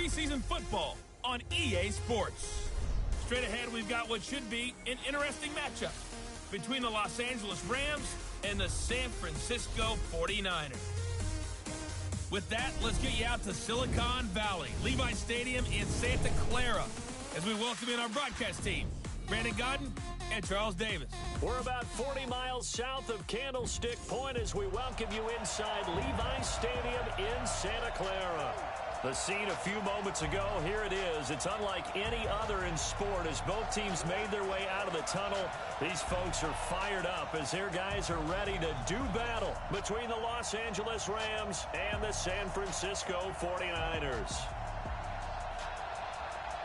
preseason football on EA Sports. Straight ahead, we've got what should be an interesting matchup between the Los Angeles Rams and the San Francisco 49ers. With that, let's get you out to Silicon Valley, Levi Stadium in Santa Clara, as we welcome in our broadcast team, Brandon Godden and Charles Davis. We're about 40 miles south of Candlestick Point as we welcome you inside Levi Stadium in Santa Clara. The scene a few moments ago, here it is. It's unlike any other in sport as both teams made their way out of the tunnel. These folks are fired up as their guys are ready to do battle between the Los Angeles Rams and the San Francisco 49ers.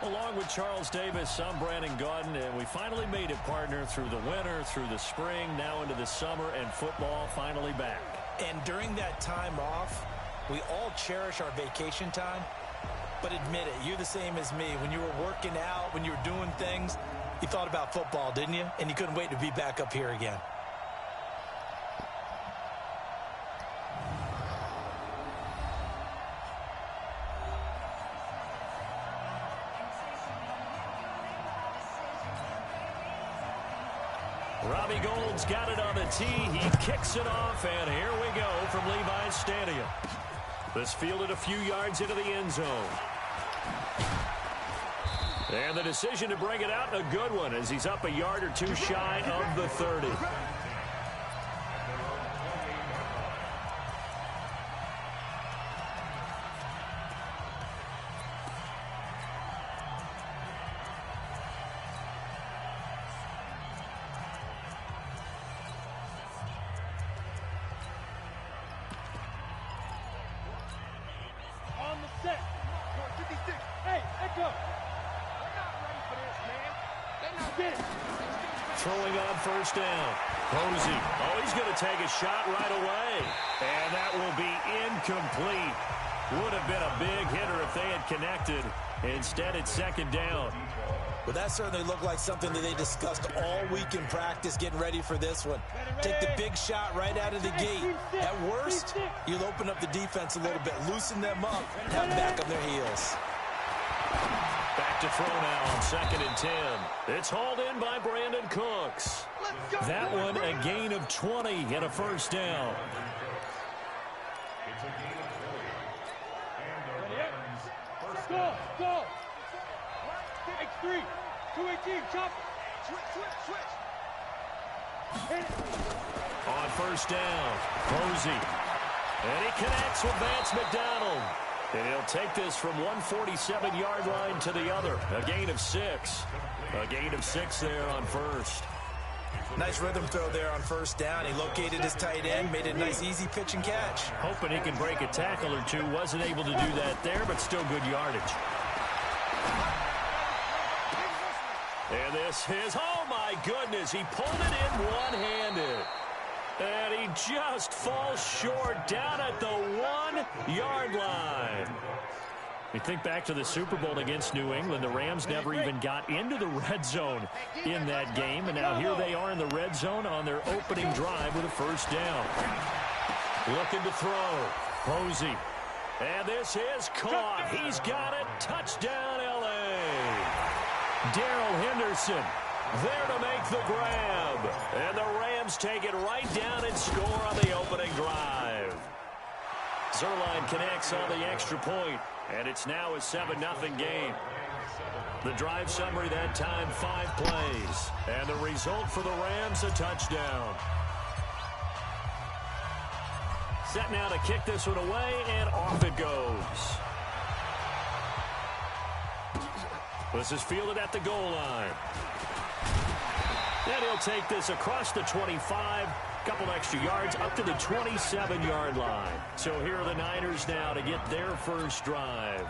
Along with Charles Davis, I'm Brandon Godden, and we finally made it, partner, through the winter, through the spring, now into the summer, and football finally back. And during that time off, we all cherish our vacation time, but admit it, you're the same as me. When you were working out, when you were doing things, you thought about football, didn't you? And you couldn't wait to be back up here again. Robbie Gould's got it on the tee. He kicks it off, and here we go from Levi's Stadium. This fielded a few yards into the end zone. And the decision to bring it out, a good one, as he's up a yard or two shy of the 30. Throwing on first down. Posey. Oh, he's going to take a shot right away. And that will be incomplete. Would have been a big hitter if they had connected. Instead, it's second down. Well, that certainly looked like something that they discussed all week in practice, getting ready for this one. Take the big shot right out of the gate. At worst, you'll open up the defense a little bit, loosen them up, have them back on their heels. Back to throw now on 2nd and 10. It's hauled in by Brandon Cooks. That one a gain of 20 and a first down. Go. X3. 218. Chop. Switch. On first down, Posey. And he connects with Vance McDonald. And he'll take this from 147-yard line to the other. A gain of 6. A gain of 6 there on first. Nice rhythm throw there on first down. He located his tight end, made a nice easy pitch and catch. Hoping he can break a tackle or two. Wasn't able to do that there, but still good yardage. And this is, oh my goodness, he pulled it in one-handed. And he just falls short down at the 1-yard line. We think back to the Super Bowl against New England. The Rams never even got into the red zone in that game. And now here they are in the red zone on their opening drive with a first down. Looking to throw. Posey. And this is caught. He's got it. Touchdown, L.A. Darrell Henderson there to make the grab. And the Rams take it right down and score on the opening drive. Zerline connects on the extra point, and it's now a 7-0 game. The drive summary that time, 5 plays. And the result for the Rams, a touchdown. Set now to kick this one away, and off it goes. This is fielded at the goal line. Then he'll take this across the 25, couple extra yards up to the 27-yard line. So here are the Niners now to get their first drive.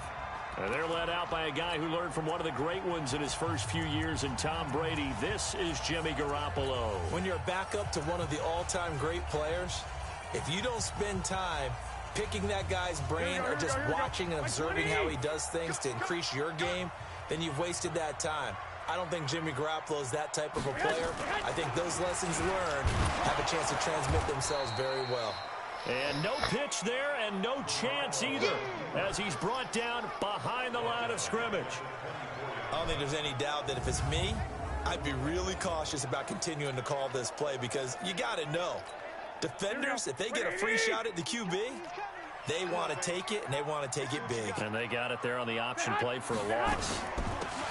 And they're led out by a guy who learned from one of the great ones in his first few years in Tom Brady. This is Jimmy Garoppolo. When you're back up to one of the all-time great players, if you don't spend time picking that guy's brain or just watching and observing how he does things to increase your game, then you've wasted that time. I don't think Jimmy Garoppolo is that type of a player. I think those lessons learned have a chance to transmit themselves very well. And no pitch there and no chance either as he's brought down behind the line of scrimmage. I don't think there's any doubt that if it's me, I'd be really cautious about continuing to call this play because you got to know, defenders, if they get a free shot at the QB, they want to take it, and they want to take it big. And they got it there on the option play for a loss.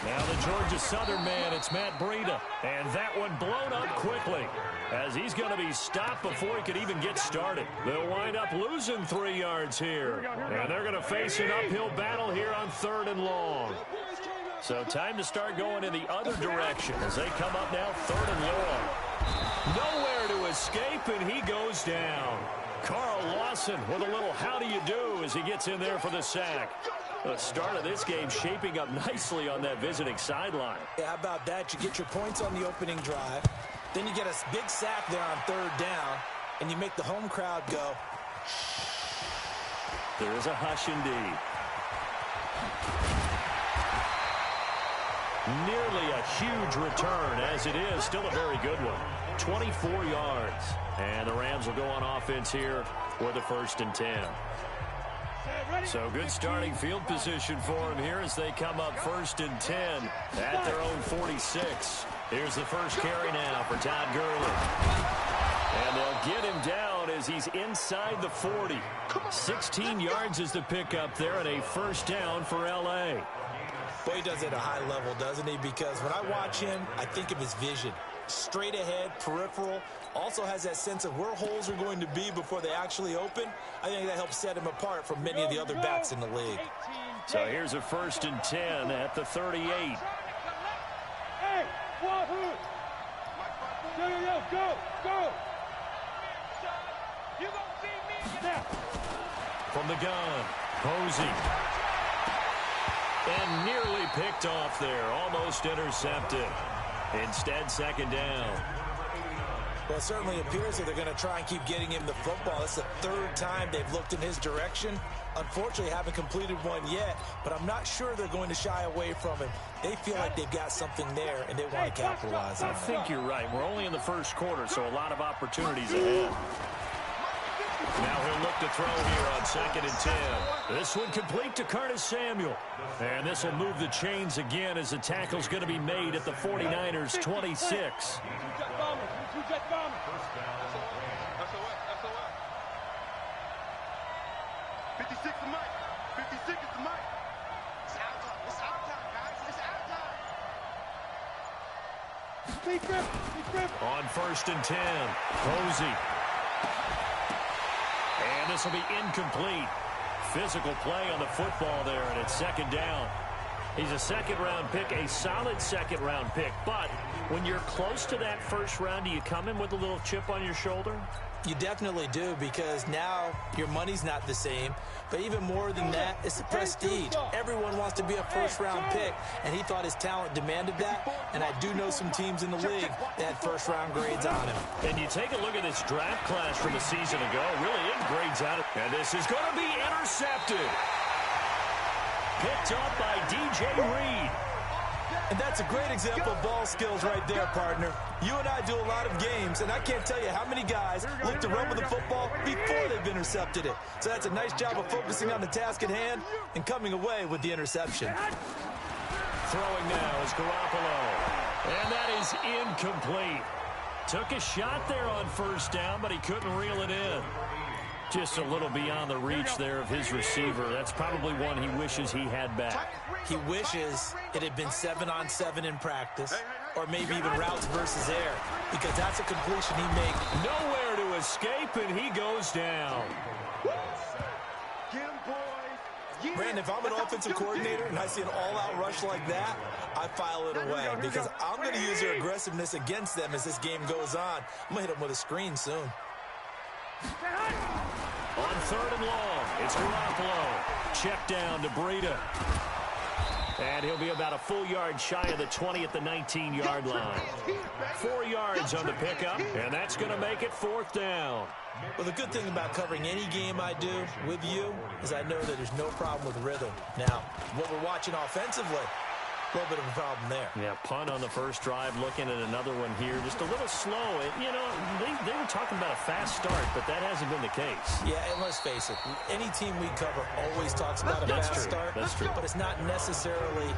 Now the Georgia Southern man, it's Matt Breida. And that one blown up quickly as he's going to be stopped before he could even get started. They'll wind up losing 3 yards here. And they're going to face an uphill battle here on 3rd and long. So time to start going in the other direction as they come up now 3rd and long. Nowhere to escape, and he goes down. Carl Lawson with a little how do you do as he gets in there for the sack. The start of this game shaping up nicely on that visiting sideline. Yeah, how about that? You get your points on the opening drive. Then you get a big sack there on 3rd down, and you make the home crowd go. There is a hush indeed. Nearly a huge return, as it is still a very good one. 24 yards. And the Rams will go on offense here with a 1st and 10. So good starting field position for them here as they come up 1st and 10 at their own 46. Here's the first carry now for Todd Gurley. And they'll get him down as he's inside the 40. 16 yards is the pickup there and a 1st down for L.A. Boy, he does it at a high level, doesn't he? Because when I watch him, I think of his vision. Straight ahead, peripheral, also has that sense of where holes are going to be before they actually open. I think that helps set him apart from many of the other backs in the league. So here's a 1st and 10 at the 38. Hey, Wahoo! Go! You gonna see me now? From the gun, Posey. And nearly picked off there, almost intercepted. Instead, 2nd down. Well, it certainly appears that they're going to try and keep getting him the football. It's the 3rd time they've looked in his direction. Unfortunately, haven't completed one yet, but I'm not sure they're going to shy away from him. They feel like they've got something there, and they want to capitalize on it. I think you're right. We're only in the 1st quarter, so a lot of opportunities ahead. Now he'll look to throw here on 2nd and 10. This one complete to Curtis Samuel. And this will move the chains again as the tackle's going to be made at the 49ers' 26. On 1st and 10, Posey. And this will be incomplete. Physical play on the football there, and it's 2nd down. He's a 2nd-round pick, a solid 2nd-round pick. But when you're close to that 1st round, do you come in with a little chip on your shoulder? You definitely do, because now your money's not the same. But even more than that, it's the prestige. Everyone wants to be a 1st-round pick, and he thought his talent demanded that. And I do know some teams in the league that had 1st-round grades on him. And you take a look at this draft class from a season ago, really it grades out. And this is going to be intercepted. Picked up by DJ Reed. And that's a great example of ball skills right there, partner. You and I do a lot of games, and I can't tell you how many guys look to run with the football before they've intercepted it. So that's a nice job of focusing on the task at hand and coming away with the interception. Throwing now is Garoppolo. And that is incomplete. Took a shot there on 1st down, but he couldn't reel it in. Just a little beyond the reach there of his receiver. That's probably one he wishes he had back. He wishes it had been 7-on-7 in practice, or maybe even routes versus air, because that's a completion he made. Nowhere to escape, and he goes down. Brandon, if I'm an offensive coordinator and I see an all-out rush like that, I file it away, because I'm going to use their aggressiveness against them as this game goes on. I'm going to hit them with a screen soon. On 3rd and long, it's Garoppolo. Check down to Breida. And he'll be about a full yard shy of the 20 at the 19-yard line. 4 yards on the pickup, and that's going to make it 4th down. Well, the good thing about covering any game I do with you is I know that there's no problem with rhythm. Now, what we're watching offensively, A little bit of a problem there. Yeah, punt on the first drive, looking at another one here. Just a little slow. You know, they were talking about a fast start, but that hasn't been the case. Yeah, and let's face it, any team we cover always talks about a fast start. That's true. But it's not necessarily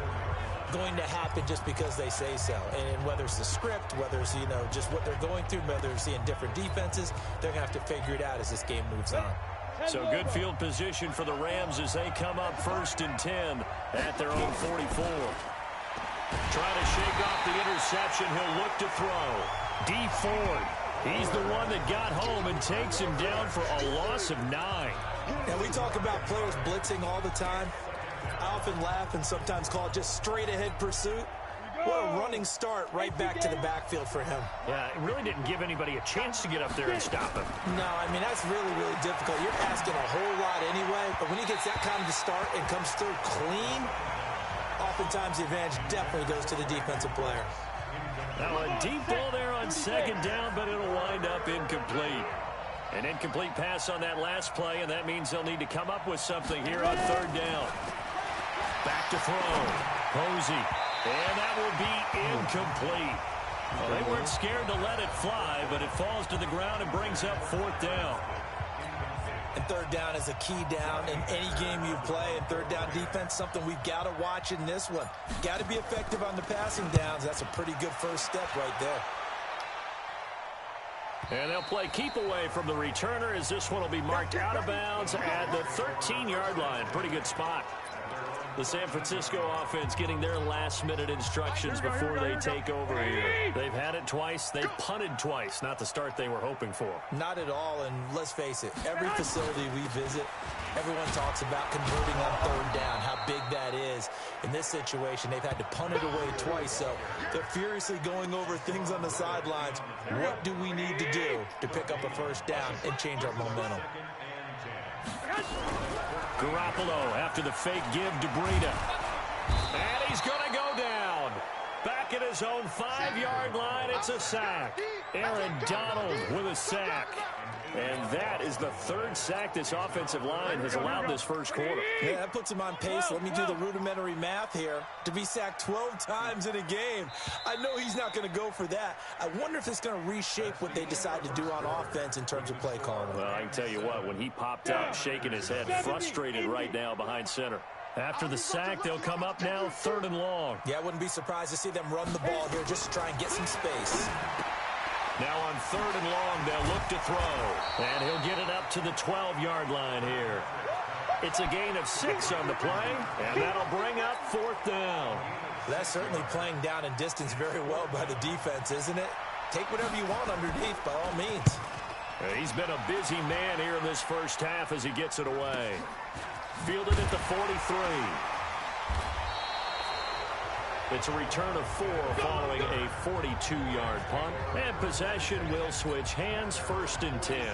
going to happen just because they say so. And whether it's the script, whether it's, you know, just what they're going through, whether they're seeing different defenses, they're going to have to figure it out as this game moves on. So good field position for the Rams as they come up 1st and 10 at their own 44. Trying to shake off the interception. He'll look to throw. D Ford. He's the one that got home and takes him down for a loss of 9. Now, we talk about players blitzing all the time. I often laugh and sometimes call it just straight-ahead pursuit. What a running start right back to the backfield for him. Yeah, it really didn't give anybody a chance to get up there and stop him. No, I mean, that's really, really difficult. You're asking a whole lot anyway, but when he gets that kind of a start and comes through clean, oftentimes the advantage definitely goes to the defensive player. Now a deep ball there on 2nd down, but it'll wind up incomplete. An incomplete pass on that last play, and that means they'll need to come up with something here on 3rd down. Back to throw. Posey. And that will be incomplete. Well, they weren't scared to let it fly, but it falls to the ground and brings up 4th down. And 3rd down is a key down in any game you play. And 3rd down defense, something we've got to watch in this one. Got to be effective on the passing downs. That's a pretty good first step right there. And they'll play keep away from the returner as this one will be marked out of bounds at the 13-yard line. Pretty good spot. The San Francisco offense getting their last-minute instructions before they take over here. They've had it twice. They've punted twice. Not the start they were hoping for. Not at all, and let's face it, every facility we visit, everyone talks about converting on 3rd down, how big that is. In this situation, they've had to punt it away twice, so they're furiously going over things on the sidelines. What do we need to do to pick up a 1st down and change our momentum? Garoppolo after the fake give to Breida. And he's going to go down. Back at his own 5-yard line, it's a sack. Aaron Donald with a sack. And that is the 3rd sack this offensive line has allowed this first quarter. Yeah, that puts him on pace. Let me do the rudimentary math here. To be sacked 12 times in a game, I know he's not going to go for that. I wonder if it's going to reshape what they decide to do on offense in terms of play calling. Well, I can tell you what, when he popped up, shaking his head, frustrated right now behind center. After the sack, they'll come up now 3rd and long. Yeah, I wouldn't be surprised to see them run the ball here just to try and get some space. Now on 3rd and long, they'll look to throw. And he'll get it up to the 12-yard line here. It's a gain of 6 on the play, and that'll bring up 4th down. That's certainly playing down and distance very well by the defense, isn't it? Take whatever you want underneath, by all means. He's been a busy man here in this first half as he gets it away. Fielded at the 43. It's a return of 4 following a 42-yard punt. And possession will switch hands, 1st and 10.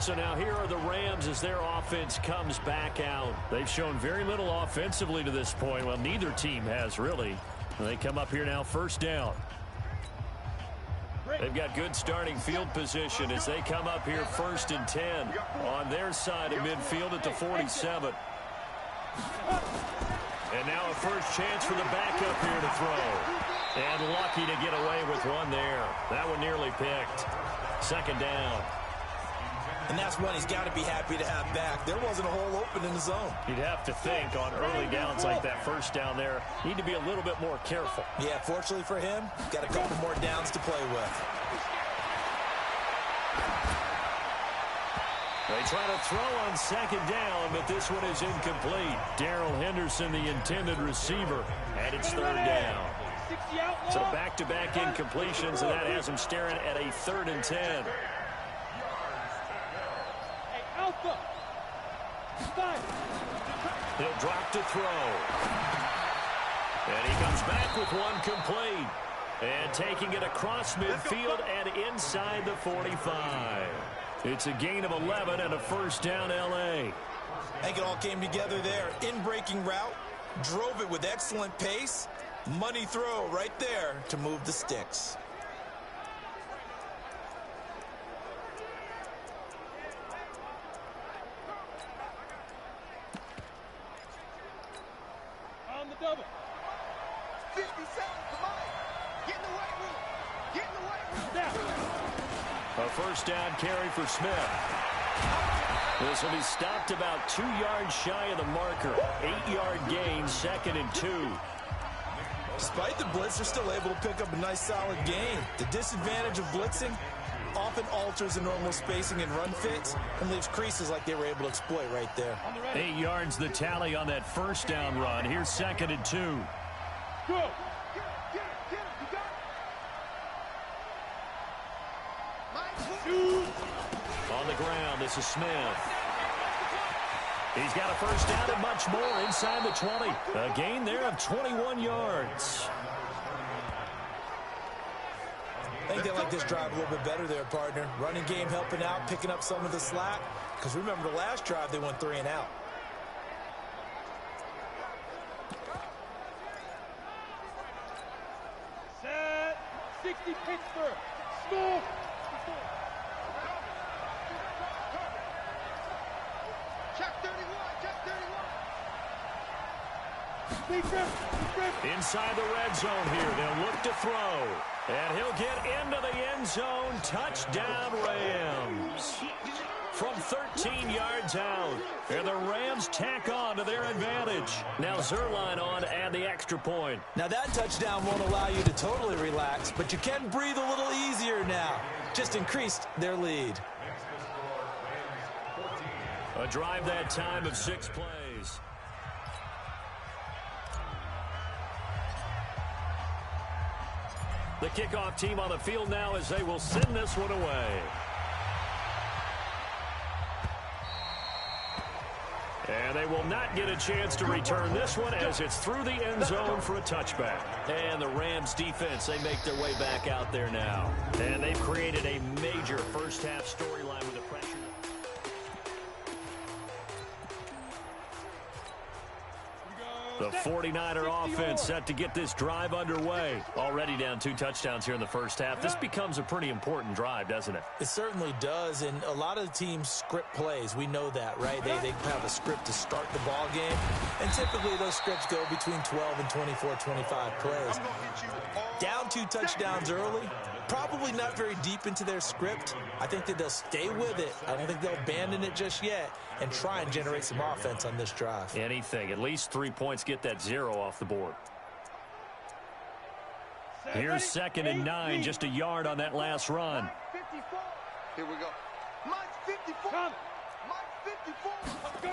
So now here are the Rams as their offense comes back out. They've shown very little offensively to this point. Well, neither team has really. And they come up here now 1st down. They've got good starting field position as they come up here 1st and 10 on their side of midfield at the 47. And now a first chance for the backup here to throw. And lucky to get away with one there. That one nearly picked. 2nd down. And that's one he's got to be happy to have back. There wasn't a hole open in the zone. You'd have to think on early downs like that 1st down there, need to be a little bit more careful. Yeah, fortunately for him, got a couple more downs to play with. They try to throw on 2nd down, but this one is incomplete. Darrell Henderson, the intended receiver, and it's 3rd down. So back-to-back incompletions, and that has him staring at a 3rd and 10. He'll drop to throw. And he comes back with one complete. And taking it across midfield and inside the 45. It's a gain of 11 and a 1st down, L.A. I think it all came together there. In-breaking route, drove it with excellent pace. Money throw right there to move the sticks. On the double. A first down carry for Smith. This will be stopped about 2 yards shy of the marker. 8-yard gain, 2nd and 2. Despite the blitz, they're still able to pick up a nice solid gain. The disadvantage of blitzing often alters the normal spacing and run fits and leaves creases like they were able to exploit right there. 8 yards the tally on that first down run. Here's 2nd and 2. Go. On the ground, this is Smith. He's got a first down and much more inside the 20. A gain there of 21 yards. I think they like this drive a little bit better there, partner. Running game helping out, picking up some of the slack. Because remember the last drive, they went 3 and out. Set. 60 Pittsburgh. Score. Inside the red zone here. They'll look to throw. And he'll get into the end zone. Touchdown, Rams. From 13 yards out. And the Rams tack on to their advantage. Now Zerline on to add the extra point. Now that touchdown won't allow you to totally relax, but you can breathe a little easier now. Just increased their lead. A drive that time of 6 plays. The kickoff team on the field now as they will send this one away. And they will not get a chance to return this one as it's through the end zone for a touchback. And the Rams defense, they make their way back out there now. And they've created a major first-half storyline with the pressure. The 49er offense set to get this drive underway. Already down 2 touchdowns here in the first half. This becomes a pretty important drive, doesn't it? It certainly does, and a lot of the teams script plays. We know that, right? They have a script to start the ball game, and typically those scripts go between 12 and 24, 25 plays. Down 2 touchdowns early, probably not very deep into their script. I think that they'll stay with it. I don't think they'll abandon it just yet and try and generate some offense on this drive. Anything. At least 3 points, get that 0 off the board. Here's 2nd and 9, just a yard on that last run. Here we go. Mike 54. Mike 54. Let's go.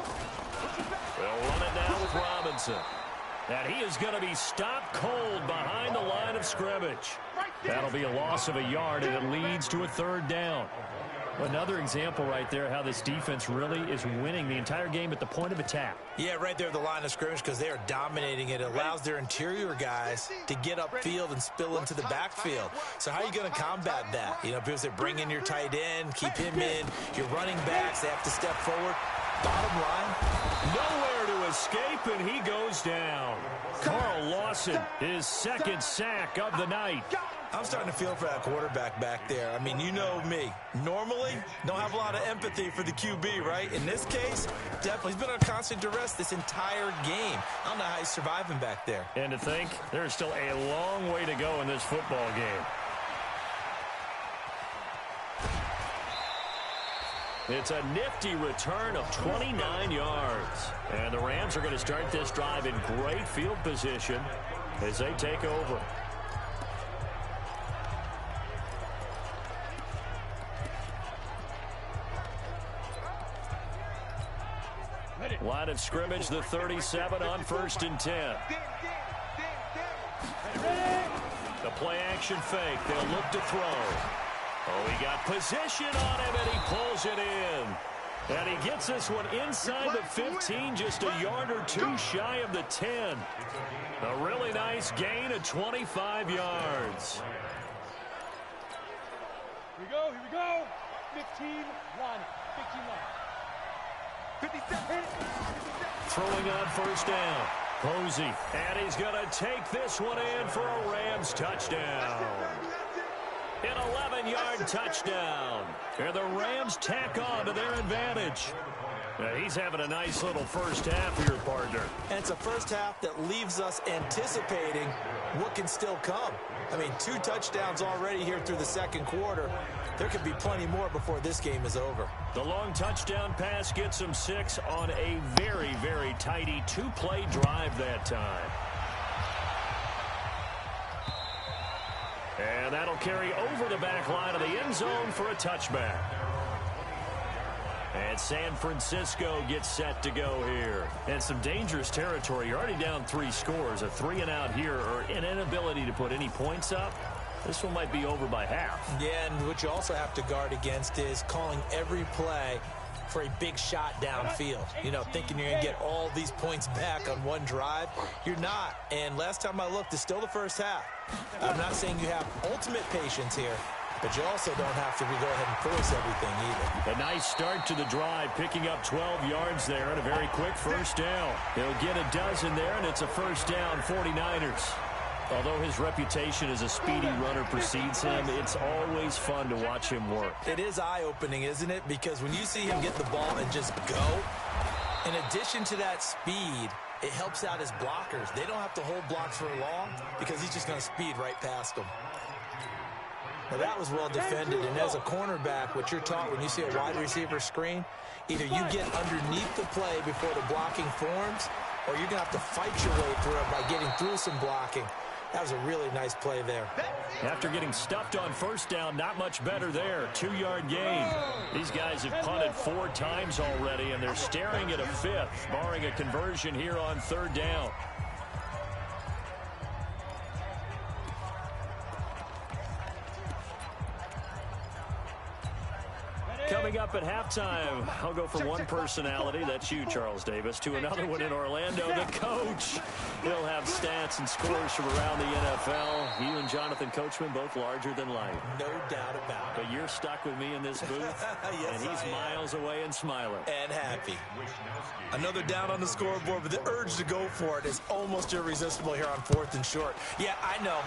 They'll run it now with Robinson. And he is going to be stopped cold behind the line of scrimmage. That'll be a loss of a yard, and it leads to a 3rd down. Another example right there how this defense really is winning the entire game at the point of attack. Yeah, right there at the line of scrimmage because they are dominating it. It allows their interior guys to get upfield and spill into the backfield. So how are you going to combat that? You know, people say bring in your tight end, keep him in. Your running backs, they have to step forward. Bottom line, nowhere to escape, and he goes down. Carl Lawson, his 2nd sack of the night. I'm starting to feel for that quarterback back there. I mean, you know me. Normally, don't have a lot of empathy for the QB, right? In this case, definitely. He's been on constant duress this entire game. I don't know how he's surviving back there. And to think, there's still a long way to go in this football game. It's a nifty return of 29 yards. And the Rams are going to start this drive in great field position as they take over. Line of scrimmage, the 37 on 1st and 10. The play action fake. They'll look to throw. Oh, he got position on him, and he pulls it in. And he gets this one inside the 15, just a yard or 2 shy of the 10. A really nice gain of 25 yards. Here we go, here we go. 15 line. 15 line. 57. Throwing on 1st down. Posey, and he's going to take this one in for a Rams touchdown. An 11-yard touchdown. And the Rams tack on to their advantage. He's having a nice little first half here, partner. And it's a first half that leaves us anticipating what can still come. I mean, 2 touchdowns already here through the second quarter. There could be plenty more before this game is over. The long touchdown pass gets him 6 on a very, very tidy 2-play drive that time. And that'll carry over the back line of the end zone for a touchback. And San Francisco gets set to go here. And some dangerous territory. You're already down 3 scores. A 3-and-out here, or an inability to put any points up. This one might be over by half. Yeah, and what you also have to guard against is calling every play for a big shot downfield. You know, thinking you're going to get all these points back on one drive. You're not. And last time I looked, it's still the first half. I'm not saying you have ultimate patience here, but you also don't have to go ahead and force everything either. A nice start to the drive, picking up 12 yards there and a very quick first down. He'll get a dozen there, and it's a first down, 49ers. Although his reputation as a speedy runner precedes him, it's always fun to watch him work. It is eye-opening, isn't it? Because when you see him get the ball and just go, in addition to that speed, it helps out his blockers. They don't have to hold blocks for long because he's just going to speed right past them. Now, that was well defended, and as a cornerback, what you're taught when you see a wide receiver screen, either you get underneath the play before the blocking forms, or you're going to have to fight your way through it by getting through some blocking. That was a really nice play there. After getting stuffed on first down, not much better there. 2-yard gain. These guys have punted 4 times already, and they're staring at a 5th, barring a conversion here on 3rd down. Coming up at halftime, I'll go from one personality, that's you, Charles Davis, to another one in Orlando, the coach. He'll have stats and scores from around the NFL. You and Jonathan Coachman, both larger than life. No doubt about it. But you're stuck with me in this booth, yes, and he's miles away and smiling. And happy. Another down on the scoreboard, but the urge to go for it is almost irresistible here on 4th and short. Yeah, I know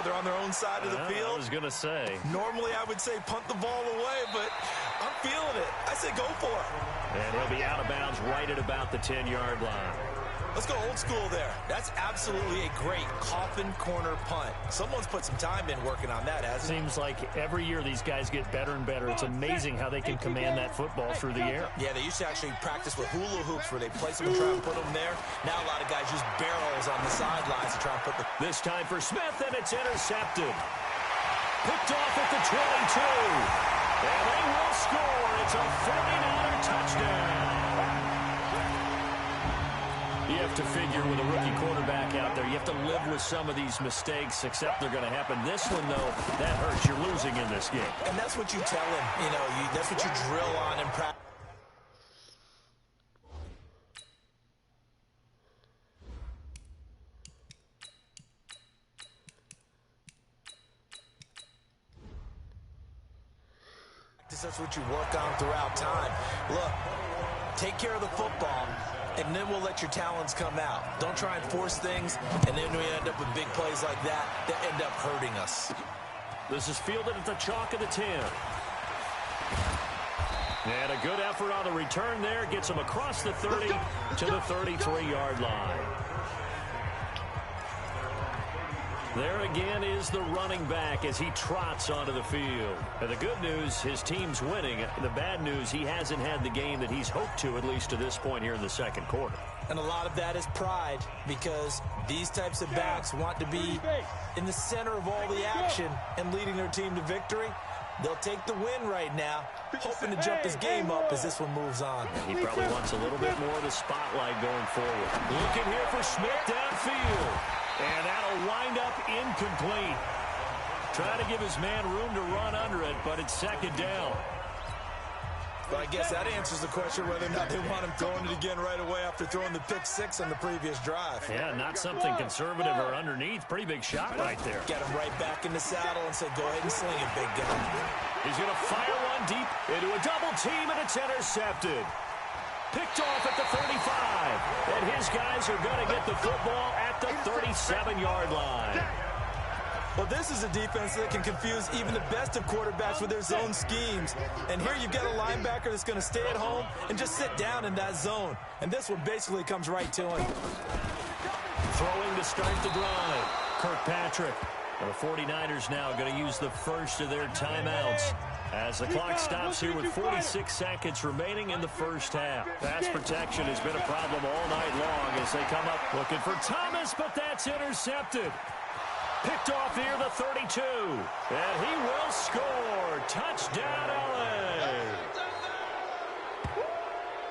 they're on their own side of the field. I was going to say. Normally I would say punt the ball away, but I'm feeling it. I say go for it. And he'll be out of bounds right at about the 10-yard line. Let's go old school there. That's absolutely a great coffin corner punt. Someone's put some time in working on that, hasn't it? Seems like every year these guys get better and better. It's amazing how they can command that football through the air. Yeah, they used to actually practice with hula hoops where they place them and try and put them there. Now a lot of guys use barrels on the sidelines to try and put the... This time for Smith, and it's intercepted. Picked off at the 22. And they will score. It's a 49er touchdown. You have to figure with a rookie quarterback out there, you have to live with some of these mistakes, except they're going to happen. This one, though, that hurts. You're losing in this game. And that's what you tell him. You know, that's what you drill on in practice. That's what you work on throughout time. Look, take care of the football, and then we'll let your talents come out. Don't try and force things, and then we end up with big plays like that end up hurting us. This is fielded at the chalk of the 10. And a good effort on the return there. Gets him across the 30 to the 33-yard line. There again is the running back as he trots onto the field. And the good news, his team's winning. The bad news, he hasn't had the game that he's hoped to, at least to this point here in the second quarter. And a lot of that is pride, because these types of backs want to be in the center of all the action and leading their team to victory. They'll take the win right now, hoping to jump his game up as this one moves on. He probably wants a little bit more of the spotlight going forward. Looking here for Smith downfield. And that'll wind up incomplete. Trying to give his man room to run under it, but it's second down. But I guess that answers the question whether or not they want him throwing it again right away after throwing the pick 6 on the previous drive. Yeah, not something conservative or underneath. Pretty big shot right there. Get him right back in the saddle and say, go ahead and sling it, big guy. He's going to fire one deep into a double team, and it's intercepted. Picked off at the 35. And his guys are going to get the football at the 37-yard line. Well, this is a defense that can confuse even the best of quarterbacks with their zone schemes. And here you've got a linebacker that's going to stay at home and just sit down in that zone. And this one basically comes right to him. Throwing to start the drive, Kirkpatrick. The 49ers now going to use the first of their timeouts as the clock stops here with 46 seconds remaining in the first half. Pass protection has been a problem all night long as they come up looking for Thomas, but that's intercepted. Picked off near the 32, and he will score. Touchdown, L.A.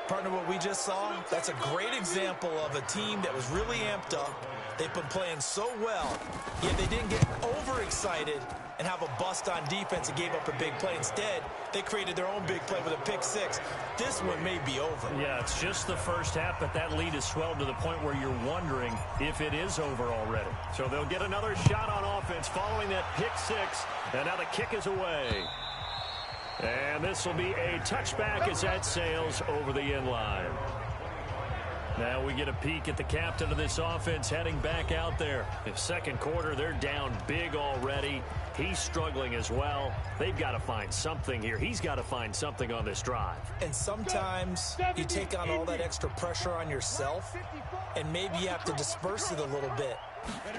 Partner, what we just saw, that's a great example of a team that was really amped up. They've been playing so well, yet they didn't get overexcited and have a bust on defense and gave up a big play. Instead, they created their own big play with a pick six. This one may be over. Yeah, it's just the first half, but that lead has swelled to the point where you're wondering if it is over already. So they'll get another shot on offense following that pick six, and now the kick is away. And this will be a touchback as that sails over the end line. Now we get a peek at the captain of this offense heading back out there. In second quarter, they're down big already. He's struggling as well. They've got to find something here. He's got to find something on this drive. And sometimes you take on all that extra pressure on yourself, and maybe you have to disperse it a little bit.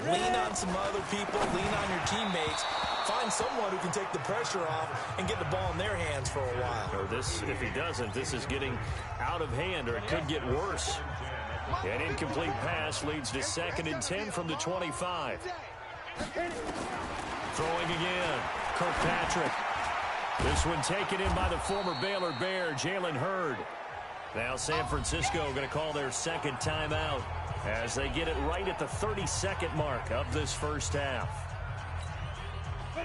Lean on some other people, lean on your teammates. Find someone who can take the pressure off and get the ball in their hands for a while. Or this, if he doesn't, this is getting out of hand, or it could get worse. An incomplete pass leads to 2nd and 10 from the 25. Throwing again, Kirkpatrick. This one taken in by the former Baylor Bear, Jalen Hurd. Now San Francisco going to call their second timeout as they get it right at the 32nd mark of this first half.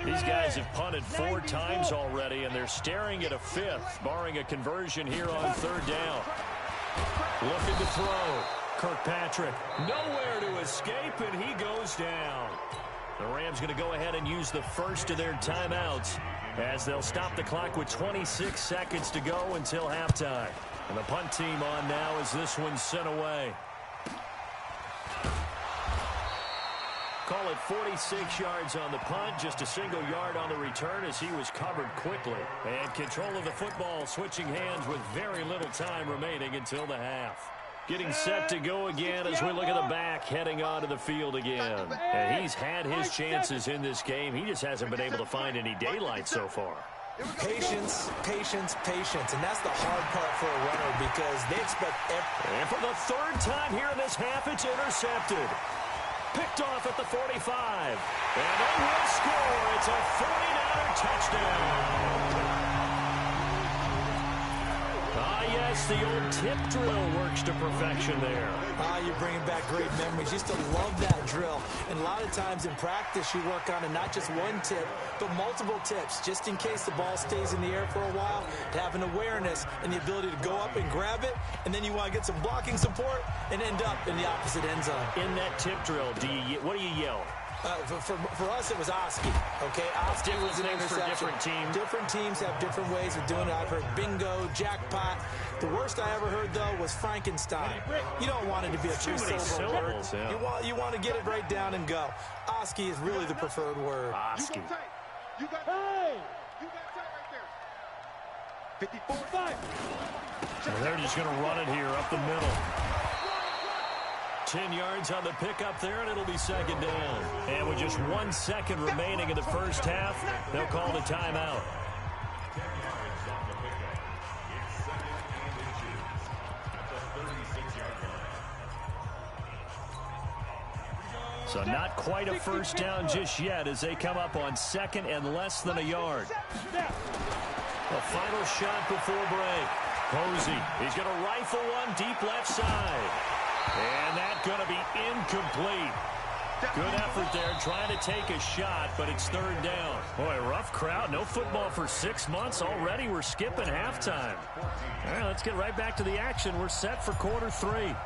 These guys have punted 4 times already, and they're staring at a 5th, barring a conversion here on 3rd down. Looking to throw. Kirkpatrick nowhere to escape, and he goes down. The Rams going to go ahead and use the first of their timeouts as they'll stop the clock with 26 seconds to go until halftime. And the punt team on now as this one's sent away. Call it 46 yards on the punt, just a single yard on the return as he was covered quickly. And control of the football switching hands with very little time remaining until the half. Getting set to go again as we look at the back heading onto the field again. And he's had his chances in this game. He just hasn't been able to find any daylight so far. Patience, patience, patience. And that's the hard part for a runner because they expect And for the 3rd time here in this half, it's intercepted. Picked off at the 45. And they will score. It's a 49er touchdown. Yes, the old tip drill works to perfection there. You're bringing back great memories. Used to love that drill. And a lot of times in practice, you work on it, not just one tip, but multiple tips, just in case the ball stays in the air for a while, to have an awareness and the ability to go up and grab it, and then you want to get some blocking support and end up in the opposite end zone. In that tip drill, what do you yell? For us, it was Oski. Okay, Oski was an interception. For different teams. Different teams have different ways of doing it. I've heard bingo, jackpot. The worst I ever heard, though, was Frankenstein. You don't want it to be a 3-syllable word. Yeah. You want to get it right down and go. Oski is really the preferred word. Oski. You got tight right there. 54-5. Well, they're just going to run it here up the middle. 10 yards on the pickup there, and it'll be 2nd down. And with just 1 second remaining in the first half, they'll call the timeout. So not quite a first down just yet as they come up on 2nd and less than a yard. The final shot before break. Posey, he's going to rifle one deep left side. And that's going to be incomplete. Good effort there trying to take a shot, but it's 3rd down. Boy, rough crowd. No football for 6 months already. We're skipping halftime. All right, let's get right back to the action. We're set for quarter 3.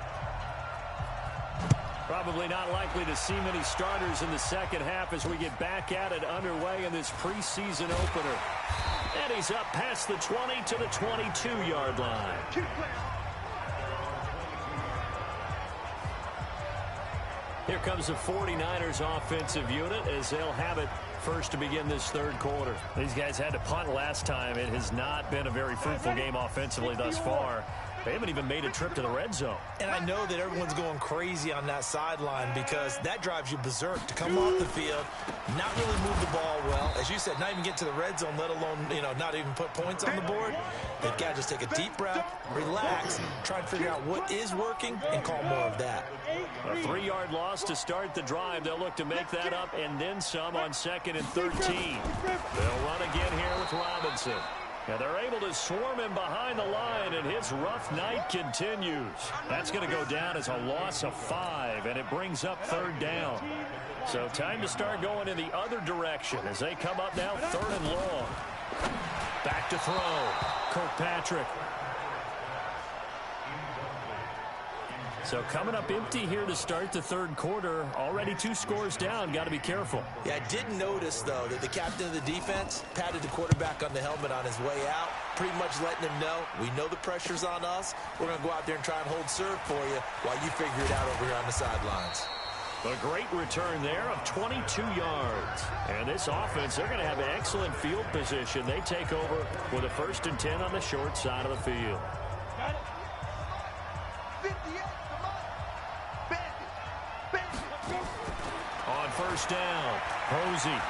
Probably not likely to see many starters in the second half as we get back at it underway in this preseason opener. And he's up past the 20 to the 22-yard line. Here comes the 49ers offensive unit as they'll have it first to begin this third quarter. These guys had to punt last time. It has not been a very fruitful game offensively thus far. They haven't even made a trip to the red zone. And I know that everyone's going crazy on that sideline because that drives you berserk to come off the field, not really move the ball well. As you said, not even get to the red zone, let alone, not even put points on the board. They've got to just take a deep breath, relax, try to figure out what is working, and call more of that. A 3-yard loss to start the drive. They'll look to make that up and then some on 2nd and 13. They'll run again here with Robinson. And they're able to swarm him behind the line, and his rough night continues. That's going to go down as a loss of 5, and it brings up 3rd down. So time to start going in the other direction as they come up now 3rd and long. Back to throw. Kirkpatrick. So coming up empty here to start the third quarter. Already 2 scores down. Got to be careful. Yeah, I did notice, though, that the captain of the defense patted the quarterback on the helmet on his way out, pretty much letting him know, we know the pressure's on us. We're going to go out there and try and hold serve for you while you figure it out over here on the sidelines. A great return there of 22 yards. And this offense, they're going to have excellent field position. They take over with a 1st and 10 on the short side of the field. Got it. 58. On 1st down, Posey.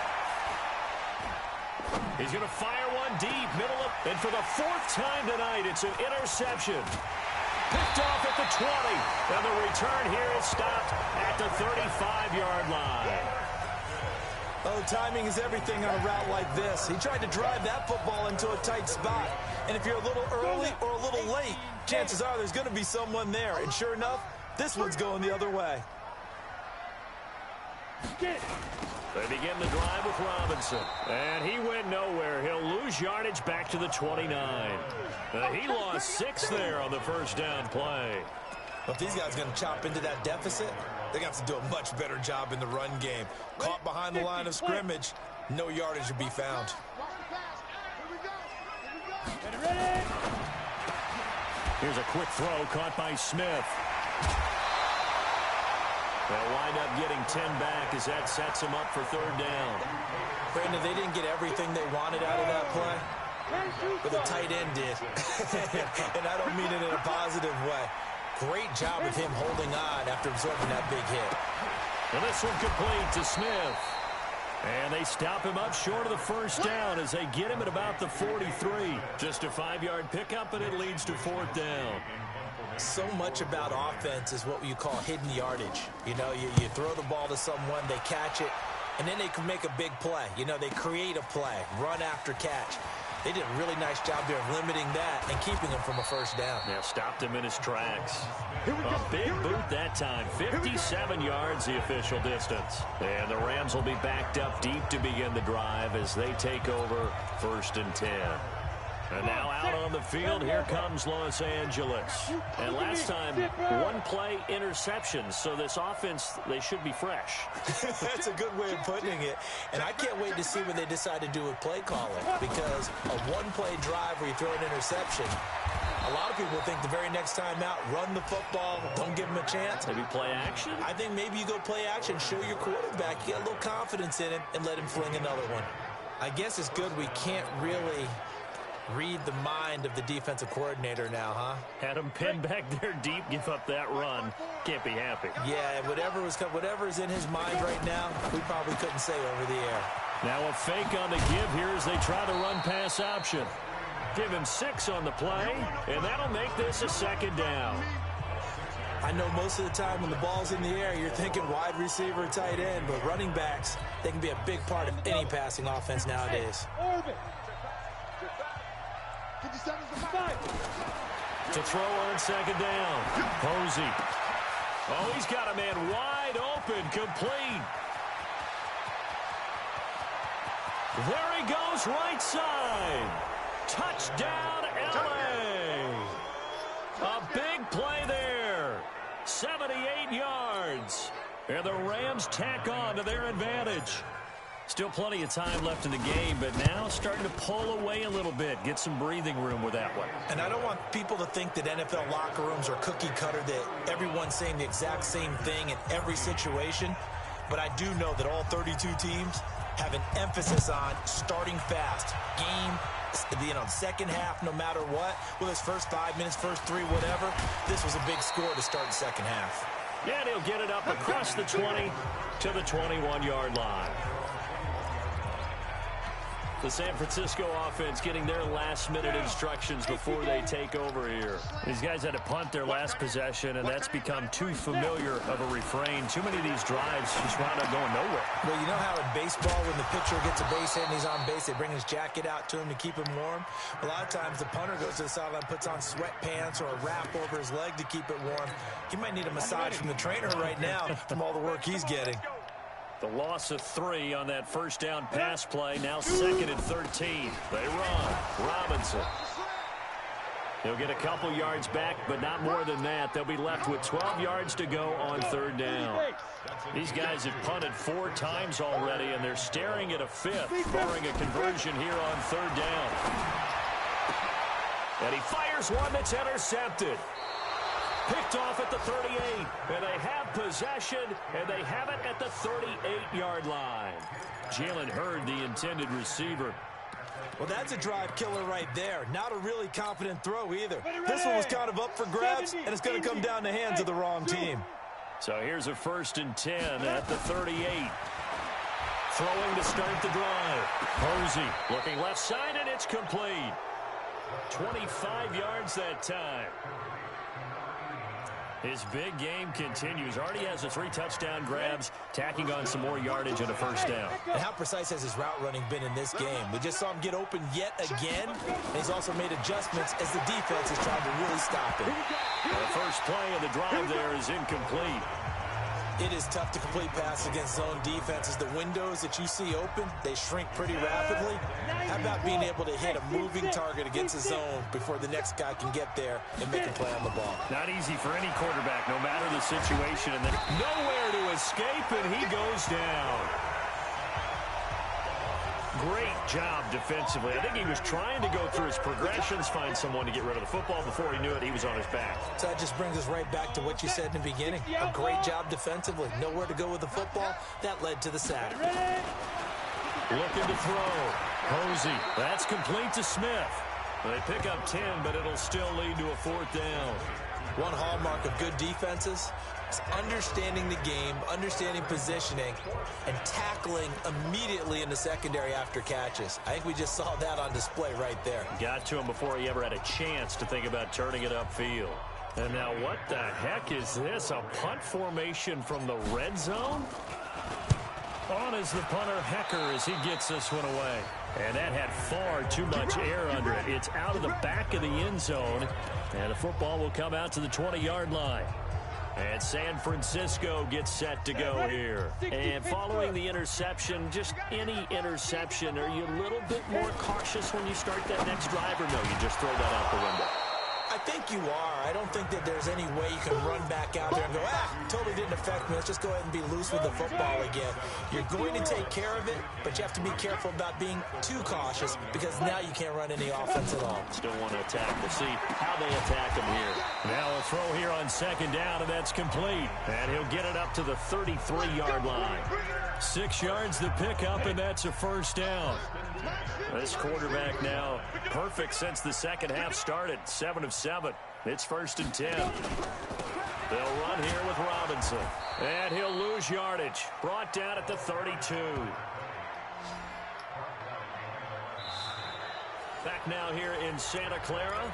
He's going to fire one deep, middle of, and for the 4th time tonight, it's an interception. Picked off at the 20, and the return here is stopped at the 35-yard line. Oh, timing is everything on a route like this. He tried to drive that football into a tight spot, and if you're a little early or a little late, chances are there's going to be someone there, and sure enough, this one's going the other way. They begin the drive with Robinson. And he went nowhere. He'll lose yardage back to the 29. He lost 6 there on the 1st down play. Well, if these guys are going to chop into that deficit, they're going to have to do a much better job in the run game. Caught behind the line of scrimmage, no yardage to be found. Here's a quick throw caught by Smith. They'll wind up getting 10 back as that sets them up for 3rd down. Brandon, they didn't get everything they wanted out of that play, but the tight end did. And I don't mean it in a positive way. Great job of him holding on after absorbing that big hit. And this one complete to Smith. And they stop him up short of the 1st down as they get him at about the 43. Just a 5-yard pickup, and it leads to 4th down. So much about offense is what you call hidden yardage. You throw the ball to someone, they catch it, and then they can make a big play. They create a play, run after catch. They did a really nice job there of limiting that and keeping him from a 1st down. Yeah, stopped him in his tracks. A big boot that time. 57 yards the official distance. And the Rams will be backed up deep to begin the drive as they take over 1st and 10. And now out on the field, here comes Los Angeles. And last time, 1-play interceptions. So this offense, they should be fresh. That's a good way of putting it. And I can't wait to see what they decide to do with play calling. Because a 1-play drive where you throw an interception, a lot of people think the very next time out, run the football, don't give him a chance. Maybe play action? I think maybe you go play action, show your quarterback, you get a little confidence in him, and let him fling another one. I guess it's good we can't really read the mind of the defensive coordinator now, huh? Had him pinned back there deep, give up that run. Can't be happy. Yeah, whatever's in his mind right now, we probably couldn't say over the air. Now a fake on the give here as they try to run pass option. Give him 6 on the play, and that'll make this a 2nd down. I know most of the time when the ball's in the air, you're thinking wide receiver, tight end, but running backs, they can be a big part of any passing offense nowadays. To throw on 2nd down. Posey. Oh, he's got a man wide open, complete. There he goes, right side. Touchdown, LA. A big play there. 78 yards. And the Rams tack on to their advantage. Still plenty of time left in the game, but now starting to pull away a little bit. Get some breathing room with that one. And I don't want people to think that NFL locker rooms are cookie cutter, that everyone's saying the exact same thing in every situation. But I do know that all 32 teams have an emphasis on starting fast. Second half, no matter what. Well, his first 5 minutes, first 3, whatever. This was a big score to start the second half. Yeah, and he'll get it up across the 20 to the 21-yard line. The San Francisco offense getting their last-minute instructions before they take over here. These guys had to punt their last possession, and that's become too familiar of a refrain. Too many of these drives just wound up going nowhere. Well, you know how in baseball, when the pitcher gets a base hit and he's on base, they bring his jacket out to him to keep him warm? A lot of times the punter goes to the sideline, puts on sweatpants or a wrap over his leg to keep it warm. He might need a massage from the trainer right now from all the work he's getting. The loss of 3 on that first down pass play. Now 2nd and 13. They run. Robinson. He'll get a couple yards back, but not more than that. They'll be left with 12 yards to go on 3rd down. These guys have punted 4 times already, and they're staring at a 5th, barring a conversion here on 3rd down. And he fires one that's intercepted. Picked off at the 38, and they have possession, and they have it at the 38-yard line. Jalen Hurd, the intended receiver. Well, that's a drive killer right there. Not a really confident throw either. This one was kind of up for grabs, and it's going to come down the hands of the wrong team. So here's a 1st and 10 at the 38. Throwing to start the drive. Posey looking left side, and it's complete. 25 yards that time. His big game continues. Already has the 3 touchdown grabs, tacking on some more yardage and a 1st down. And how precise has his route running been in this game? We just saw him get open yet again, and he's also made adjustments as the defense is trying to really stop him. The first play of the drive there is incomplete. It is tough to complete passes against zone defenses. The windows that you see open, they shrink pretty rapidly. How about being able to hit a moving target against a zone before the next guy can get there and make a play on the ball? Not easy for any quarterback, no matter the situation. And then nowhere to escape, and he goes down. Great job defensively. I think he was trying to go through his progressions, find someone to get rid of the football. Before he knew it, he was on his back. So that just brings us right back to what you said in the beginning. A great job defensively. Nowhere to go with the football. That led to the sack. Looking to throw. Posey. That's complete to Smith. They pick up 10, but it'll still lead to a 4th down. One hallmark of good defenses is understanding the game, understanding positioning, and tackling immediately in the secondary after catches. I think we just saw that on display right there. Got to him before he ever had a chance to think about turning it upfield. And now what the heck is this? A punt formation from the red zone? On is the punter, Hecker, as he gets this one away. And that had far too much air under it. It's out of the back of the end zone. And the football will come out to the 20-yard line. And San Francisco gets set to go here. And following the interception, just any interception, are you a little bit more cautious when you start that next drive, or no, you just throw that out the window? I think you are. I don't think that there's any way you can run back out there and go, totally didn't affect me. Let's just go ahead and be loose with the football again. You're going to take care of it, but you have to be careful about being too cautious because now you can't run any offense at all. Still want to attack. We'll see how they attack him here. Now a throw here on 2nd down, and that's complete. And he'll get it up to the 33-yard line. 6 yards to pick up, and that's a 1st down. This quarterback now perfect since the second half started. 7 of 7. It's 1st and 10. They'll run here with Robinson. And he'll lose yardage. Brought down at the 32. Back now here in Santa Clara.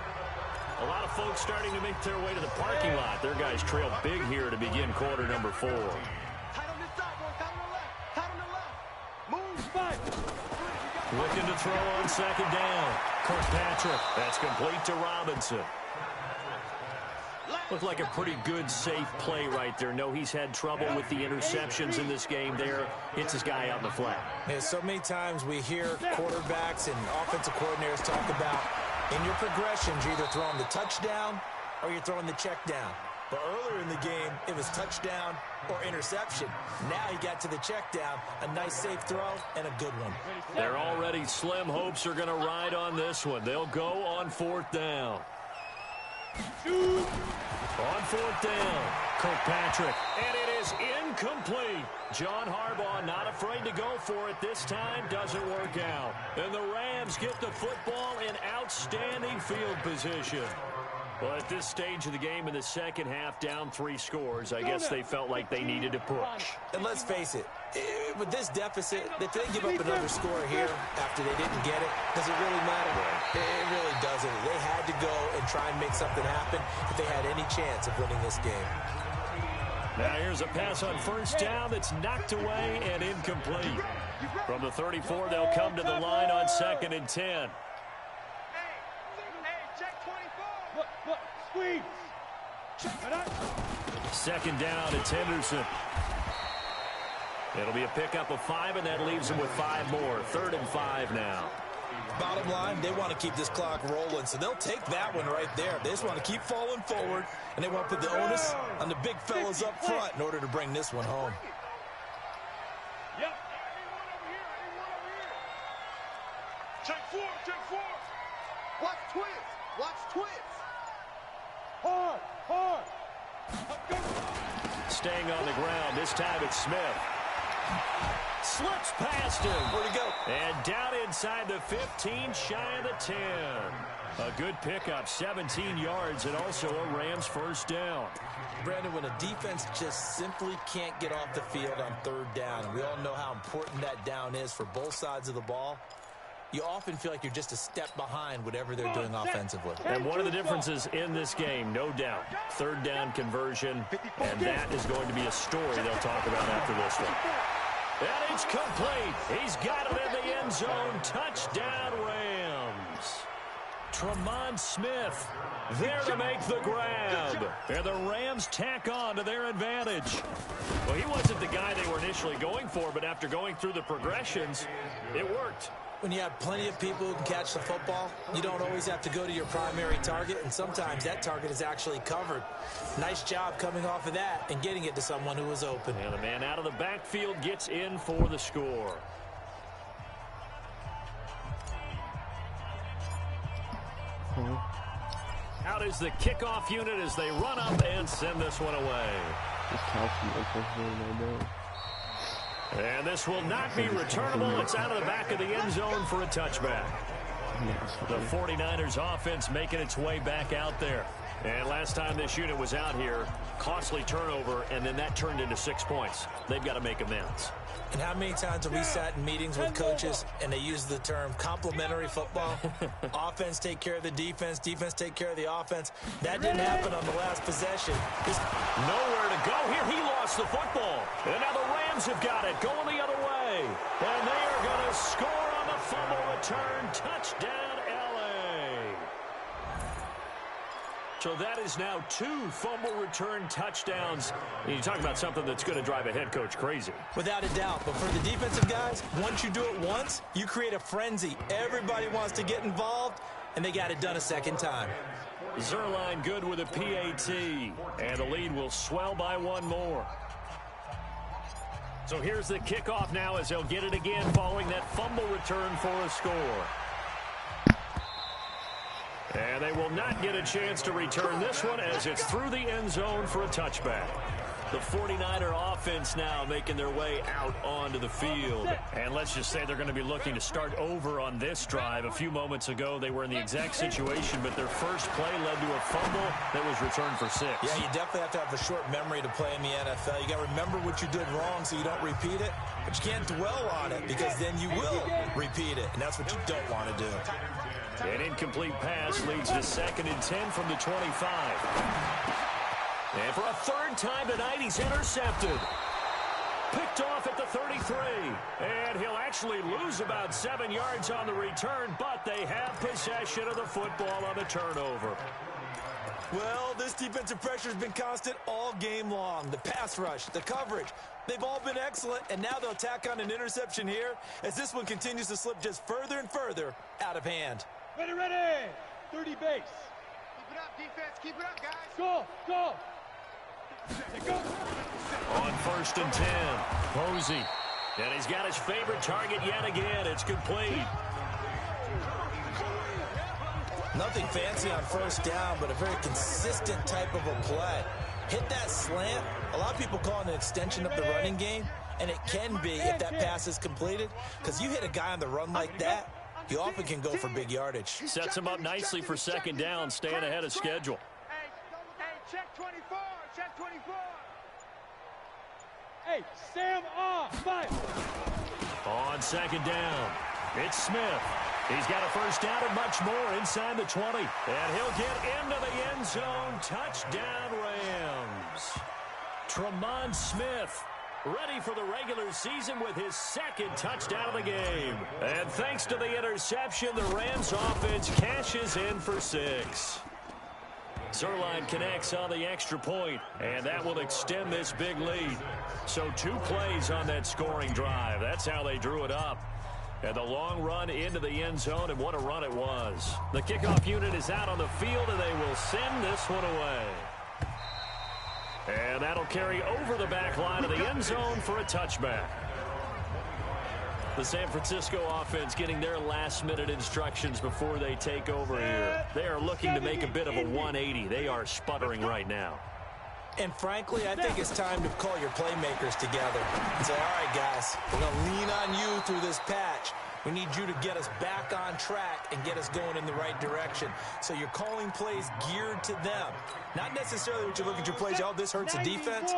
A lot of folks starting to make their way to the parking lot. Their guys trail big here to begin quarter number 4. Tight on this side, boy. Tight on the left. Tight on the left. Move. 5. Looking to throw on 2nd down. Kirkpatrick. That's complete to Robinson. Looked like a pretty good, safe play right there. No, he's had trouble with the interceptions in this game there. Hits his guy out in the flat. Yeah, so many times we hear quarterbacks and offensive coordinators talk about in your progressions, you're either throwing the touchdown or you're throwing the check down. But earlier in the game, it was touchdown or interception. Now he got to the check down, a nice safe throw, and a good one. Their already slim hopes are going to ride on this one. They'll go on 4th down. On 4th down, Kirkpatrick, and it is incomplete. John Harbaugh not afraid to go for it this time. Doesn't work out. And the Rams get the football in outstanding field position. Well, at this stage of the game in the second half, down 3 scores, I guess they felt like they needed to push. And let's face it, with this deficit, if they give up another score here after they didn't get it, does it really matter? It really doesn't. They had to go and try and make something happen if they had any chance of winning this game. Now here's a pass on 1st down that's knocked away and incomplete. From the 34, they'll come to the line on 2nd and 10. Look, squeeze. 2nd down, it's Henderson. It'll be a pickup of 5, and that leaves them with 5 more. 3rd and 5 now. Bottom line, they want to keep this clock rolling, so they'll take that one right there. They just want to keep falling forward, and they want to put the onus on the big fellas up front in order to bring this one home. Yep. Check 4. Watch twins. Hard. Staying on the ground. This time it's Smith. Slips past him. Where'd he go? And down inside the 15, shy of the 10. A good pickup, 17 yards, and also a Rams 1st down. Brandon, when a defense just simply can't get off the field on 3rd down, and we all know how important that down is for both sides of the ball, you often feel like you're just a step behind whatever they're doing offensively. And one of the differences in this game, no doubt, 3rd down conversion, and that is going to be a story they'll talk about after this one. And it's complete. He's got it in the end zone. Touchdown, Rams. Tremont Smith there to make the grab. And the Rams tack on to their advantage. Well, he wasn't the guy they were initially going for, but after going through the progressions, it worked. When you have plenty of people who can catch the football, you don't always have to go to your primary target, and sometimes that target is actually covered. Nice job coming off of that and getting it to someone who was open. And the man out of the backfield gets in for the score. Out is the kickoff unit as they run up and send this one away. And this will not be returnable. It's out of the back of the end zone for a touchback. The 49ers offense making its way back out there. And last time this unit was out here, costly turnover, and then that turned into 6 points. They've got to make amends. And how many times have we sat in meetings with coaches and they use the term complementary football? Offense take care of the defense, defense take care of the offense. That didn't happen on the last possession. Nowhere to go here. He lost the football. And now the Rams have got it going the other way. And they are going to score on the fumble return. Touchdown, L.A. So that is now 2 fumble return touchdowns. And you talk about something that's going to drive a head coach crazy. Without a doubt. But for the defensive guys, once you do it once, you create a frenzy. Everybody wants to get involved, and they got it done a second time. Zerline good with a PAT. And the lead will swell by 1 more. So here's the kickoff now as they'll get it again following that fumble return for a score. And they will not get a chance to return this one as it's through the end zone for a touchback. The 49er offense now making their way out onto the field. And let's just say they're going to be looking to start over on this drive. A few moments ago, they were in the exact situation, but their first play led to a fumble that was returned for 6. Yeah, you definitely have to have a short memory to play in the NFL. You got to remember what you did wrong so you don't repeat it, but you can't dwell on it because then you will repeat it, and that's what you don't want to do. An incomplete pass leads to 2nd and 10 from the 25. And for a 3rd time tonight, he's intercepted. Picked off at the 33. And he'll actually lose about 7 yards on the return, but they have possession of the football on the turnover. Well, this defensive pressure has been constant all game long. The pass rush, the coverage, they've all been excellent, and now they'll tack on an interception here as this one continues to slip just further and further out of hand. Ready. 30 base. Keep it up, defense. Keep it up, guys. Go. On 1st and 10, Posey. And he's got his favorite target yet again. It's complete. Nothing fancy on 1st down, but a very consistent type of a play. Hit that slant. A lot of people call it an extension of the running game, and it can be if that pass is completed, because you hit a guy on the run like that, you often can go for big yardage. Sets him up nicely for 2nd down, staying ahead of schedule. Hey, check 24, check 24. Hey, Sam off, 5. On 2nd down, it's Smith. He's got a 1st down and much more inside the 20. And he'll get into the end zone. Touchdown, Rams. Tremont Smith ready for the regular season with his 2nd touchdown of the game. And thanks to the interception, the Rams offense cashes in for 6. Zerline connects on the extra point, and that will extend this big lead. So 2 plays on that scoring drive. That's how they drew it up. And the long run into the end zone, and what a run it was. The kickoff unit is out on the field, and they will send this one away. And that'll carry over the back line of the end zone for a touchback. The San Francisco offense getting their last-minute instructions before they take over here. They are looking to make a bit of a 180. They are sputtering right now. And frankly, I think it's time to call your playmakers together and say, all right, guys, we're going to lean on you through this patch. We need you to get us back on track and get us going in the right direction. So you're calling plays geared to them. Not necessarily when you look at your plays, oh, this hurts the defense.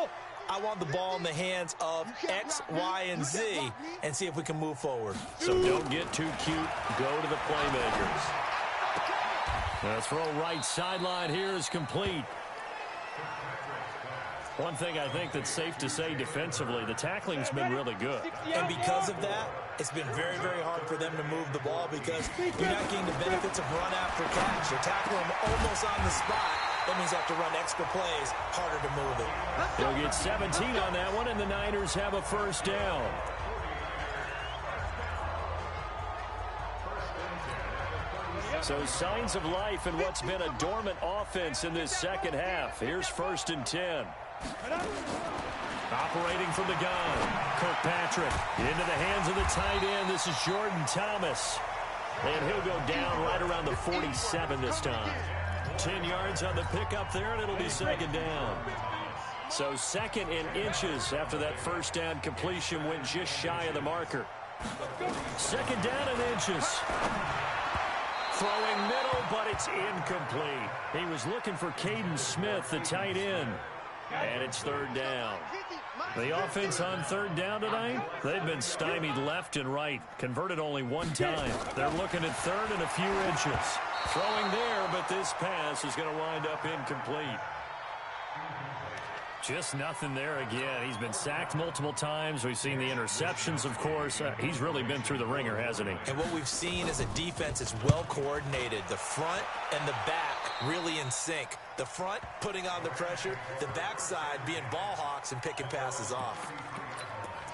I want the ball in the hands of X, Y, and Z and see if we can move forward. So don't get too cute. Go to the playmakers. The throw right sideline here is complete. One thing I think that's safe to say defensively, the tackling's been really good. And because of that, it's been very, very hard for them to move the ball because you're not getting the benefits of run after catch. You're tackling them almost on the spot. That means you have to run extra plays, harder to move it. They'll get 17 on that one, and the Niners have a 1st down. So signs of life in what's been a dormant offense in this 2nd half. Here's 1st and 10. Operating from the gun, Kirkpatrick into the hands of the tight end. This is Jordan Thomas. And he'll go down right around the 47 this time. 10 yards on the pickup there, and it'll be 2nd down. So 2nd and inches after that 1st down completion went just shy of the marker. 2nd down and inches. Throwing middle, but it's incomplete. He was looking for Caden Smith, the tight end. And it's 3rd down. The offense on 3rd down tonight, they've been stymied left and right. Converted only 1 time. They're looking at 3rd and a few inches. Throwing there, but this pass is going to wind up incomplete. Just nothing there again. He's been sacked multiple times. We've seen the interceptions, of course. He's really been through the ringer, hasn't he? And what we've seen is a defense that's well coordinated. The front and the back really in sync. The front putting on the pressure, the backside being ball hawks and picking passes off.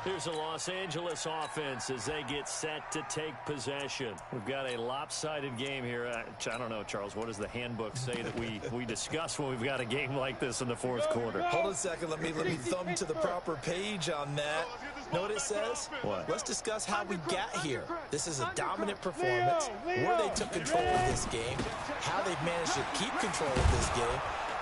Here's the Los Angeles offense as they get set to take possession. We've got a lopsided game here. I don't know, Charles, what does the handbook say that we discuss when we've got a game like this in the 4th quarter? Hold on a second. Let me thumb to the proper page on that. Know what it says? What? Let's discuss how we got here. This is a dominant performance, where they took control of this game, how they've managed to keep control of this game,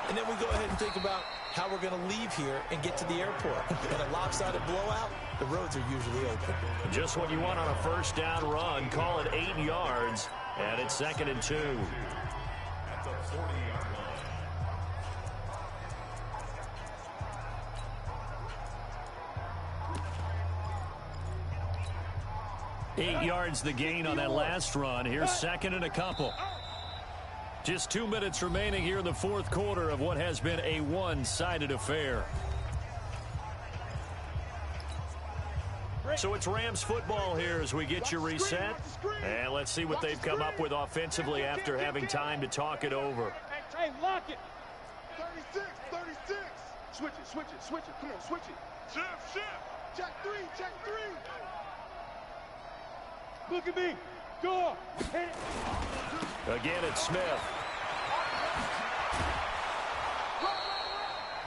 and then we go ahead and think about how we're going to leave here and get to the airport. In a lopsided blowout, the roads are usually open. Just what you want on a 1st down run. Call it 8 yards, and it's 2nd and 2. At the 40-yard line. 8 yards the gain on that last run. Here's 2nd and a couple. Just 2 minutes remaining here in the 4th quarter of what has been a one-sided affair. So it's Rams football here as we get you reset. And let's see what they've come up with offensively after having time to talk it over. Hey, lock it. 36, 36. Switch it, switch it, switch it. Come on, switch it. Shift. Check 3, check 3. Look at me. Go. Hit it. Again, it's Smith.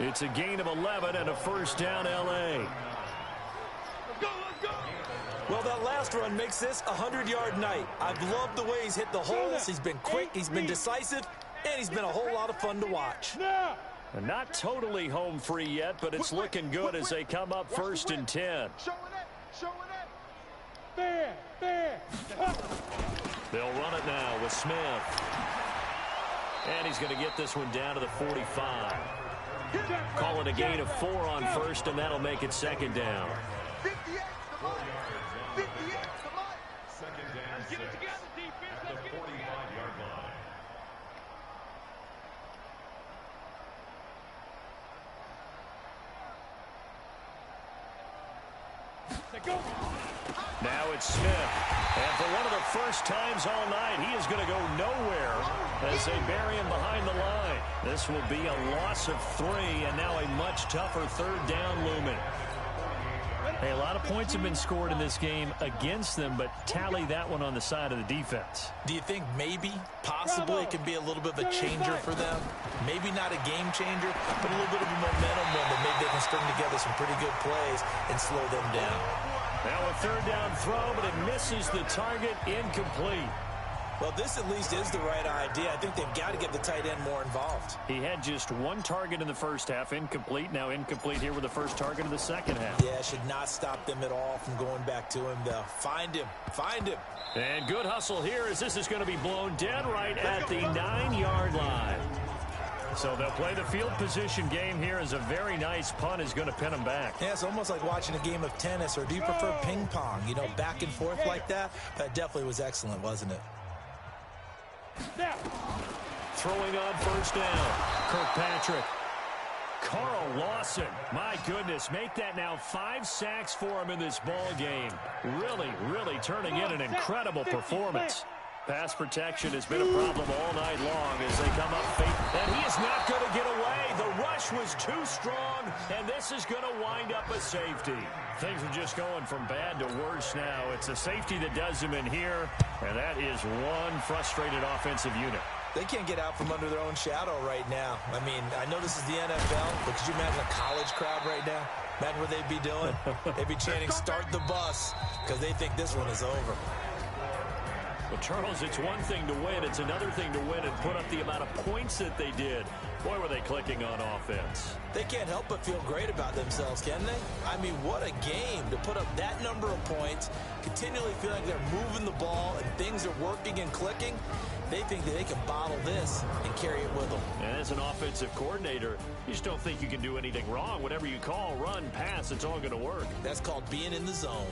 It's a gain of 11 and a first down, L.A. Well, that last run makes this a 100-yard night. I've loved the way he's hit the holes. He's been quick, he's been decisive, and he's been a whole lot of fun to watch. And not totally home free yet, but it's looking good as they come up first and 10. Fair. They'll run it now with Smith. And he's going to get this one down to the 45. Call it a gain of 4 on first, and that'll make it second down. 58 to Mike. 58 to Mike. Second down, Get it together, defense. at the Let's get it 45-yard line. Go. Now it's Smith. And for one of the first times all night, he is going to go nowhere as they bury him behind the line. This will be a loss of 3, and now a much tougher third down looming. Hey, a lot of points have been scored in this game against them, but tally that one on the side of the defense. Do you think maybe, possibly, it can be a little bit of a changer for them? Maybe not a game changer, but a little bit of a momentum one that maybe they can string together some pretty good plays and slow them down. Now a third down throw, but it misses the target, incomplete. Well, this at least is the right idea. I think they've got to get the tight end more involved. He had just 1 target in the first half, incomplete. Now incomplete here with the first target of the second half. Yeah, should not stop them at all from going back to him, though. Find him. And good hustle here as this is going to be blown dead right at the 9-yard line. So they'll play the field position game here as a very nice punt is going to pin them back. Yeah, it's almost like watching a game of tennis, or do you prefer ping pong? You know, back and forth like that? That definitely was excellent, wasn't it? Throwing on first down, Kirkpatrick. Carl Lawson, my goodness, make that now 5 sacks for him in this ball game. Really turning in an incredible performance. Pass protection has been a problem all night long as they come up and he is not going to get away. The rush was too strong, and this is going to wind up a safety. Things are just going from bad to worse now. It's a safety that does him in here, and that is one frustrated offensive unit. They can't get out from under their own shadow right now. I mean, I know this is the NFL, but could you imagine a college crowd right now? Imagine what they'd be doing. They'd be chanting, "Start the bus," because they think this one is over. Well, Charles, it's one thing to win. It's another thing to win and put up the amount of points that they did. Boy, were they clicking on offense. They can't help but feel great about themselves, can they? I mean, what a game to put up that number of points, continually feel like they're moving the ball and things are working and clicking. They think that they can bottle this and carry it with them. And as an offensive coordinator, you just don't think you can do anything wrong. Whatever you call, run, pass, it's all going to work. That's called being in the zone.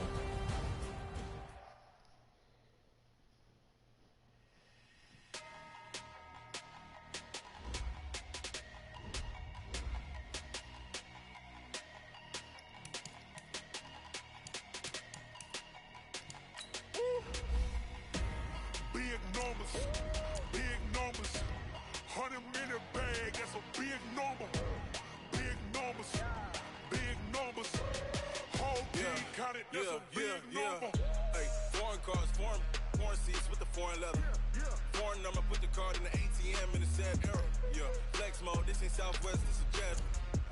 Big numbers. 100-minute bag, that's a big number. Big numbers. Whole team counted, that's a big number. Hey, foreign cars, foreign seats with the foreign leather. Foreign number, put the card in the ATM in the sad era. Yeah, flex mode, this ain't Southwest, this is Jazz.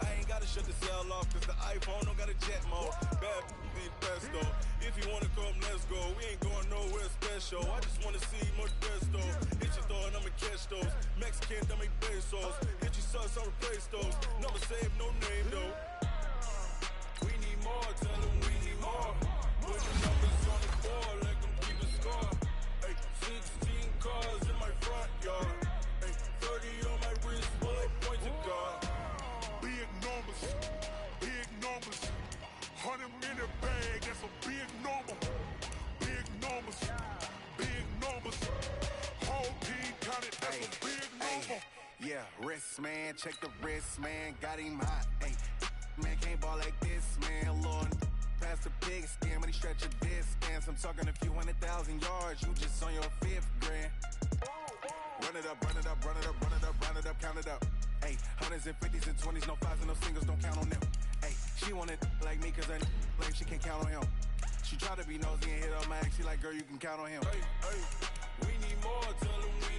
I ain't gotta shut the cell off, cause the iPhone don't got a jet mode. Bad be best though. If you wanna come, let's go. We ain't going nowhere special. I just wanna see more dress though. Hit your throw and I'ma catch those. Mexican, I make pesos. Hit your sauce, I'll replace those. Number save, no name though. We need more, tell them we need more. Put the numbers on the board, let them keep the score. Hey, 16 cars in my front yard. Hey, 30 on my wrist, while I point to God. Big numbers. 100-minute bag, that's a big number. Big numbers. Whole team counted, that's a big number. Yeah, wrist man, check the wrist man, got him hot. Hey, man can't ball like this, man. Lord, past the big scam, when he stretch a distance. I'm talking a few 100,000 yards, you just on your 5th grand. Run it up, count it up. Hey, 100s and 50s and 20s, no 5s and no singles, don't count on them. Hey, she want it like me, cause I like she can't count on him. She try to be nosy and hit up my ex, she like, girl, you can count on him. Hey, we need more, tell them we